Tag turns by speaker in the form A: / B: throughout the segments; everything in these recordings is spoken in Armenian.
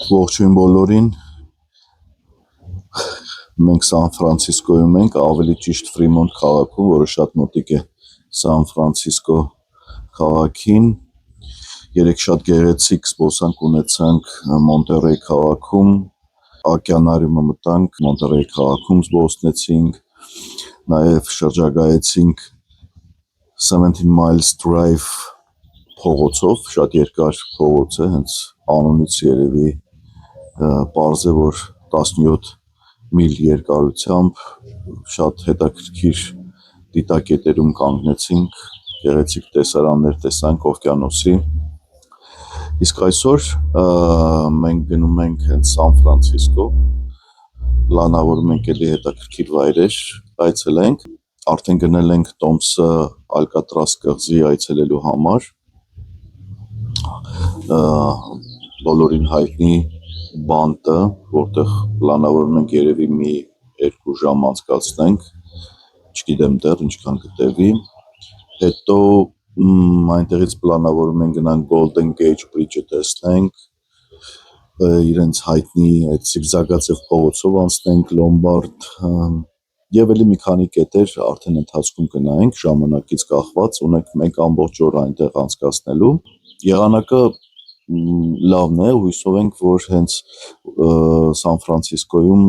A: Ողջույն բոլորին, մենք Սան Ֆրանցիսկոյում ենք, ավելի ճիշտ Ֆրիմոնտ քաղաքում, որը շատ մոտիկ է Սան Ֆրանցիսկո քաղաքին, երեկ շատ գեղեցիկ զբոսանք ունեցանք Մոնտերեյ քաղաքում, Օկեանարիումը մտանք, Մոնտերեյ քաղաքում զբոսնեցինք, նաև շրջագայեցինք 17 Miles Drive փողոցով, շատ երկար փողոց է, հենց անունից երևի պարզ է, որ 17 միլ երկարությամբ շատ հետաքրքիր դիտակետերում կանգնեցինք, գեղեցիկ տեսարաններ տեսանք օվկիանոսի, իսկ այսօր մենք գնում ենք հենց Սան Ֆրանցիսկո, պլանավորում ենք էլի հետաքրքիր վայրեր այցելենք, արդեն գնել ենք Տոմսը Ալկատրաս կղզի այցելելու համար, բոլորին հայտնի բանտը, որտեղ պլանավորում ենք երևի մի 2 ժամ անցկացնենք, չգիտեմ դեռ ինչքան կտևի, հետո այնտեղից պլանավորում ենք գնանք Golden Gate Bridge-ը տեսնենք, իրենց հայտնի այդ զիգզագաձև փողոցով անցնենք Լոմբարդ եւ էլի մի քանի կետեր արդեն ընթացքում կնայենք, ժամանակից կախված ունենք մենք ամբողջ օր այնտեղ անցկացնելու, եղանակը լավն է, հույսով ենք, որ հենց Սան Ֆրանցիսկոյում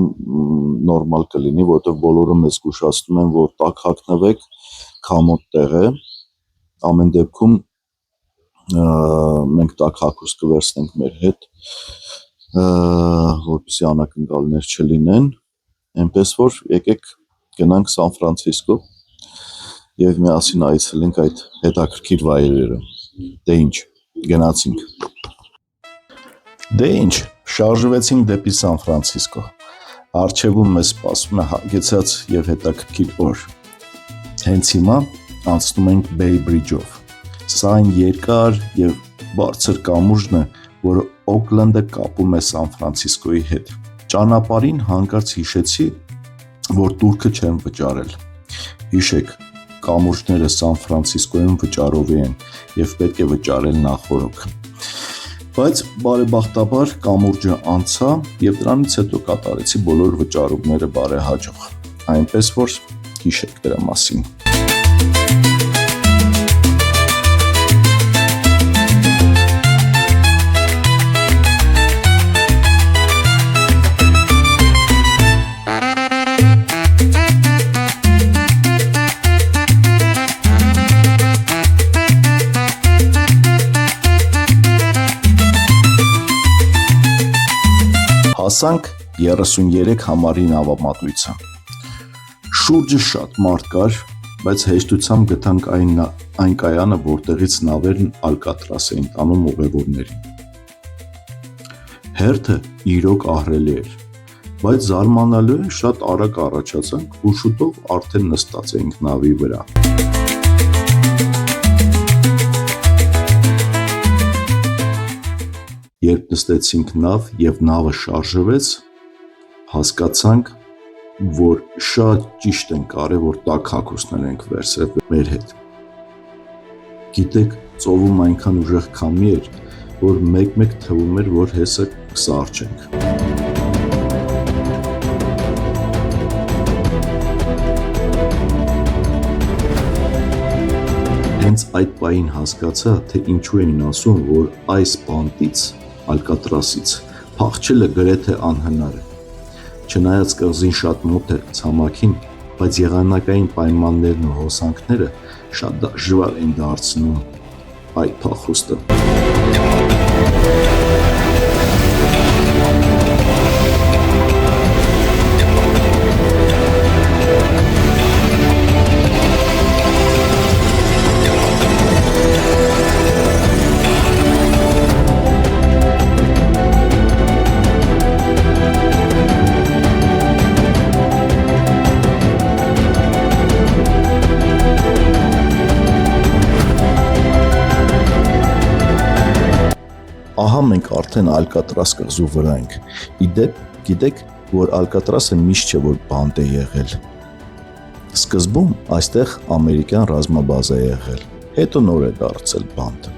A: նորմալ կլինի, որտեղ բոլորը մեզ զգուշացնում են, որ տաք հագնվեք, քամոտ տեղ է, ամեն դեպքում մենք տաք հագուստ կվերցնենք մեր հետ, որպեսզի անակնկալներ չլինեն, այնպես որ եկեք գնանք Սան Ֆրանցիսկո եւ միասին այցելենք այդ հետաքրքիր վայրերը, դե ինչ, գնացինք Դե ինչ, շարժվեցինք դեպի Սան Ֆրանցիսկո, առջևում մեզ սպասում է հագեցած և հետաքրքիր օր, հենց հիմա անցնում ենք Bay Bridge-ով, սա այն երկար և բարձր կամուրջն է, որը Օքլանդը կապում է Սան Ֆրանցիսկոյի հետ, ճանապարհին հանկարծ հիշեցի, որ տուրքը չեմ վճարել, հիշեք, կամուրջները Սան Ֆրանցիսկոյում վճարովի են և պետք է վճարել նախօրոք, բայց բարեբախտաբար կամուրջը անցա և դրանից հետո կատարեցի բոլոր վճարումները բարեհաջող, այնպես որ հիշեք դրա մասին։ Հասանք 33 համարի նավամատույցը, շուրջը շատ մարդ կար, բայց հեշտությամբ գտանք այն կայանը, որտեղից նավերն Ալկատրաս էին տանում ուղևորներին։ Հերթը իրոք ահռելի էր, բայց զարմանալիորեն շատ արագ առաջացանք ու շուտով արդեն նստած էինք նավի վրա։ Երբ նստեցինք նավ և նավը շարժվեց, հասկացանք, որ շատ ճիշտ ենք արել, որ տաք հագուստներ ենք վերցրել մեր հետ։ Գիտեք, ծովում այնքան ուժեղ քամի էր, որ մեկ-մեկ թվում էր, որ հեսը կսառչենք։ Հենց այդ պահին հասկացա, թե ինչու էին ասում, որ այս բանտից Ալկատրասից փախչելը գրեթե անհնար է, չնայած կղզին շատ մոտ էր ցամաքին, բայց եղանակային պայմաններն ու հոսանքները շատ դժվար էին դարձնում այդ փախուստը։ Ահա մենք արդեն Ալկատրաս կղզու վրա ենք, իդեպ գիտեք, որ Ալկատրասը միշտ չէ, որ բանտ է եղել, սկզբում այստեղ ամերիկյան ռազմաբազա է եղել, հետո նոր է դարձել բանտ։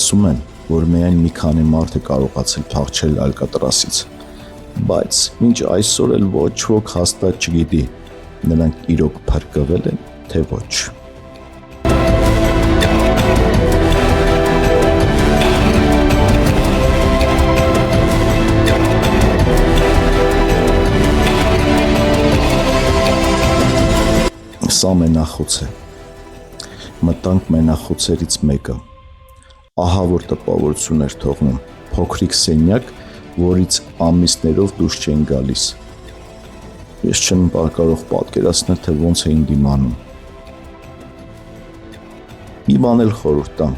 A: ասում են, որ միայն մի քանի մարդ է կարողացել փախչել Ալկատրասից, բայց մինչ այսօր էլ ոչ ոք հաստատ չգիտի, նրանք իրոք փրկվել են, թե ոչ։ Սա մենախոց է։ Մտանք մենախոցերից մեկը։ Ահա որ տպավորություն էր թողնում, փոքրիկ սենյակ, որից ամիսներով դուրս չեն գալիս։ Ես չեմ կարող պատկերացնել, թե ոնց էին դիմանում։ Մի բան էլ խորհուրդ տամ,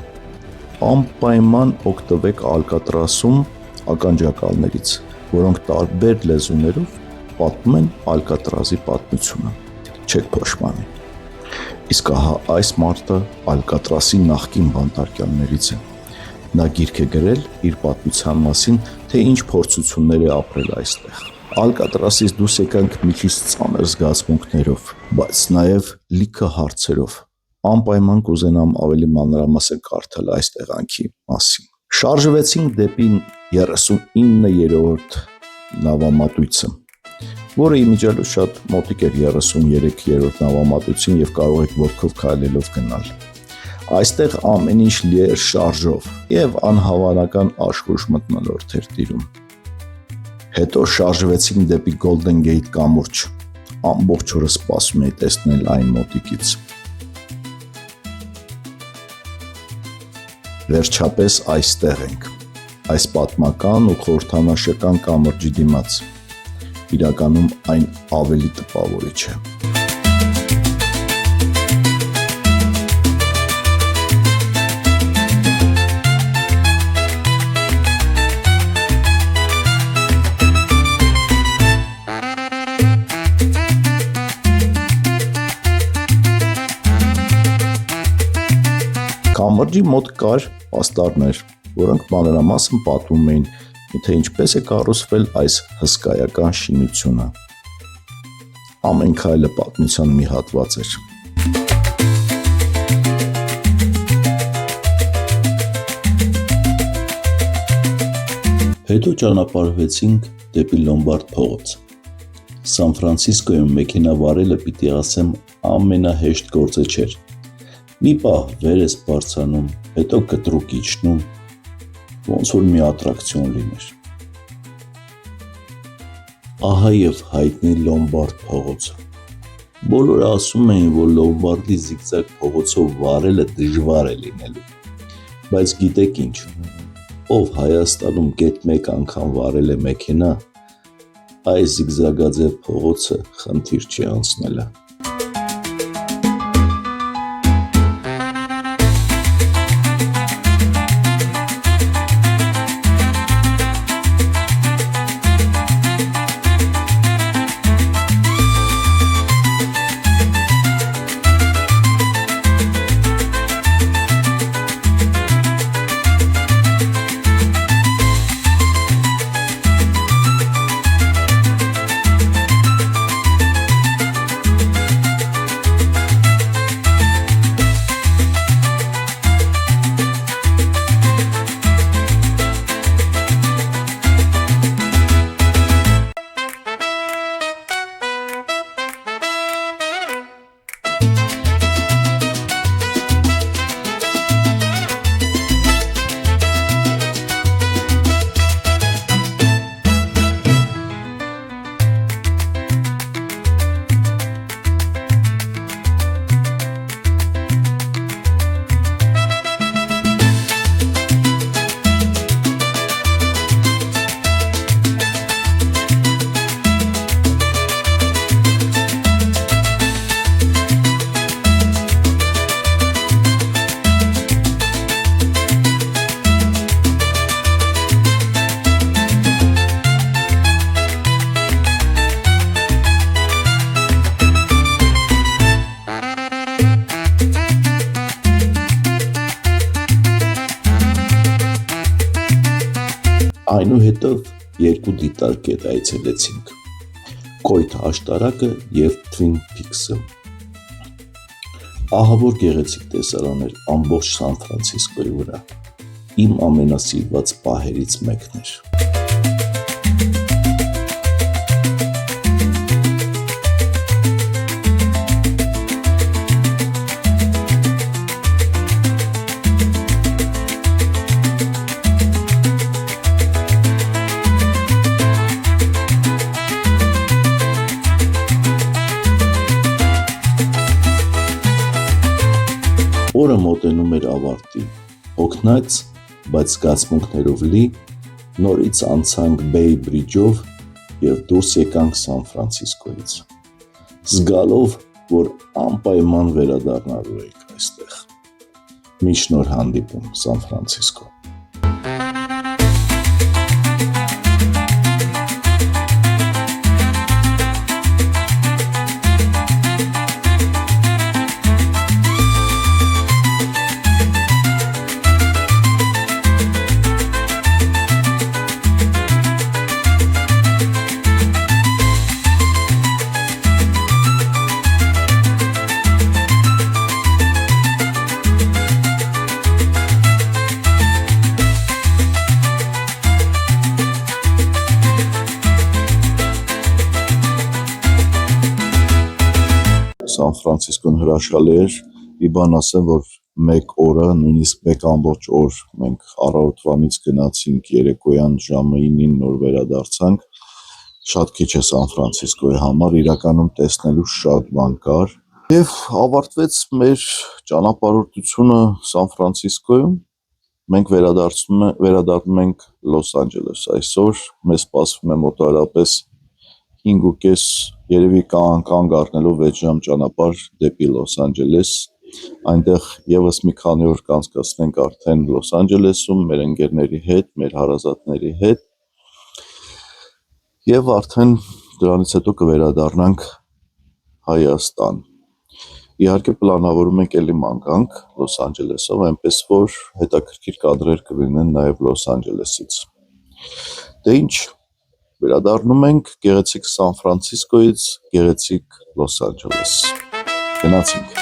A: անպայման օգտվեք Ալկատրասում ականջակալներից, որոնք տարբեր լեզուներով պատմում են Ալկատրասի պատմությունը, չեք փոշմանի։ Իսկ ահա այս մարդը Ալկատրասի նախկին բանտարկյալներից է։ Նա գիրք է գրել իր պատմության մասին, թե ինչ փորձություններ է ապրել այստեղ։ Ալկատրասից դուրս եկանք մի քիչ ծանր զգացմունքներով, բայց նաև լիքը հարցերով։ Անպայման կուզենամ ավելի մանրամասն կարդալ այս տեղանքի մասին։ Շարժվեցինք դեպի 39-րդ նավամատույցը, որը իմիջիալով շատ մոտիկ էր 33-րդ նավամատույցին եւ կարող եք ոտքով քայլելով գնալ։ Այստեղ ամեն ինչ լի էր շարժով եւ անհավանական աշխույժ մթնոլորտ էր տիրում։ Հետո շարժվեցինք դեպի Golden Gate կամուրջ, ամբողջ օրը սպասում էի տեսնել այն մոտիկից։ Վերջապես այստեղ ենք, այս պատմական ու խորհրդանշական կամրջի դիմաց։ Իրականում այն ավելի տպավորիչ է։ Կամրջի մոտ կար պաստառներ, որոնք մանրամասն պատմում էին, թե ինչպես է կառուցվել այս հսկայական շինությունը։ Ամեն քայլը պատմության մի հատված էր։ Հետո ճանապարհվեցինք դեպի Լոմբարդ փողոց։ Սան Ֆրանցիսկոյում մեքենա վարելը պիտի ասեմ ամենահեշտ գործը չէր։ Մի պահ վեր ես բարձրանում, հետո կտրուկ իջնում, ոնց որ մի ատրակցիոն լիներ։ Ահա եւ հայտնի Լոմբարդ փողոցը։ Բոլորը ասում էին, որ Լոմբարդի զիգզագ փողոցով վարելը դժվար է լինելու։ Բայց գիտեք ինչ, ով Հայաստանում գետ մեկ անգամ վարել է մեքենա, այս զիգզագաձև փողոցը խնդիր չի անցնելը։ Այնուհետև երկու դիտար կետ այցելեցինք. Կոյթ աշտարակը և Թվին Փիքսը։ Ահա որ գեղեցիկ տեսարան էր ամբողջ Սան Ֆրանցիսկոյի վրա։ իմ ամենասիրված պահերից մեկն էր։ Օրը մոտենում էր ավարտին, հոգնած, բայց զգացմունքներով լի, նորից անցանք Bay Bridge-ով և դուրս եկանք Սան Ֆրանցիսկոյից, զգալով, որ անպայման վերադառնալու ենք այստեղ։ Մինչ նոր հանդիպում, Սան Ֆրանցիսկո։ Սան Ֆրանցիսկոն հրաշալի էր, մի բան ասեմ, որ մեկ օրը, նույնիսկ մեկ ամբողջ օր մենք առավոտվանից գնացինք երեկոյան ժամը 9-ին նոր վերադարձանք, շատ քիչ է Սան Ֆրանցիսկոյի համար, իրականում տեսնելու շատ բան կար, և ավարտվեց մեր ճանապարհորդությունը Սան Ֆրանցիսկոյում, մենք վերադառնում ենք Լոս Անջելես այսօր, մեզ սպասվում է մոտավորապես 5.5 երևի կանգ առնելով 6 ժամ ճանապարհ դեպի Լոս Անջելես, այնտեղ ևս մի քանի օր կանցկացնենք արդեն Լոս Անջելեսում, մեր ընկերների հետ, մեր հարազատների հետ, և արդեն դրանից հետո կվերադառնանք Հայաստան։ Իհարկե պլանավորում ենք էլի ման գանք Լոս Անջելեսով, այնպես որ հետաքրքիր կադրեր կլինեն նաև Լոս Անջելեսից։ Դե ինչ, վերադառնում ենք գեղեցիկ Սան Ֆրանցիսկոյից գեղեցիկ Լոս Անջելես։ Գնացինք։